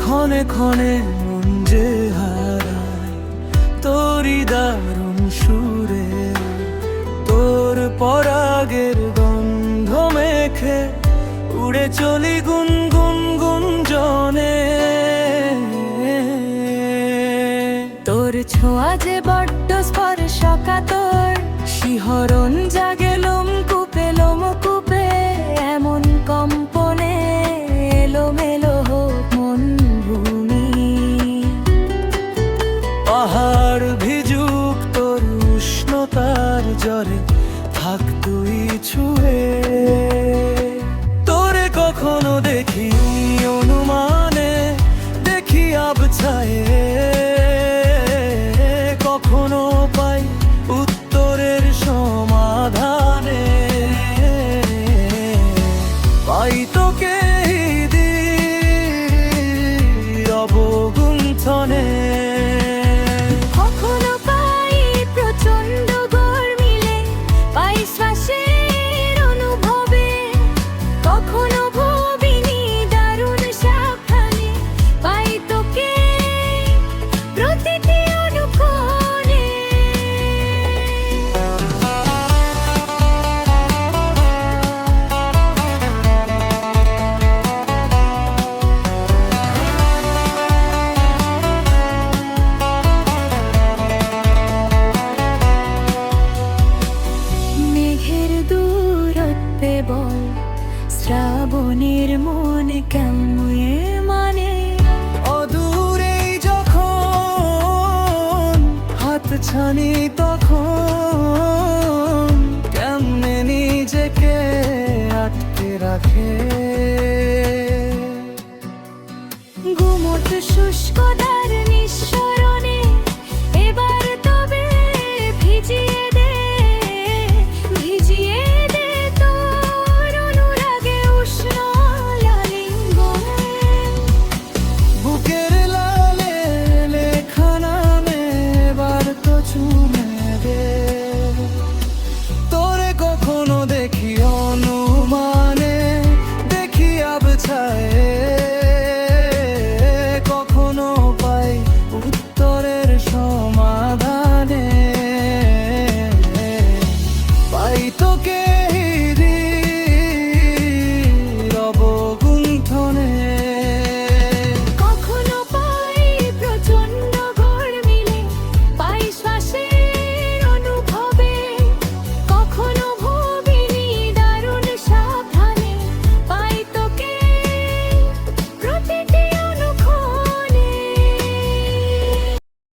ক্ষণে ক্ষণে মন যে হারায় তোরই দারুণ সুরে, তোর পরাগের গন্ধ মেখে উড়ে চলি গুনগুন গুঞ্জনে। তোর ছোঁয়া যে বড্ড স্পর্শকাতর, শিহরণ জাগে লোমকূপে লোমকূপে, এমন কম্পনে এলোমেলো হোক মন ভূমি। পাহাড় ভিজুক তোর উষ্ণতার জ্বরে, থাক তুই ছুঁয়ে। তোরে কখনো দেখি অনুমানে, দেখি আবছায়ে, কখনো পাই উত্তরের সমাধানে। পাই তোকে অবগুণ্ঠনে। কখনো পাই প্রচণ্ড গরমিলে, পাই শ্বাসের অনুভবে, কখনো ভাবিনি দারুণ সাবধানে, পাই তোকে প্রতিটি অনুক্ষণে। মেঘের দূরত্বে বল, শ্রাবণের মনে কেময়ে মানে, অদূরেই যখন হাত ছানি তখন কেমনে নিজেকে আটকে রাখে। গুমোট শুষ্ক দ্বার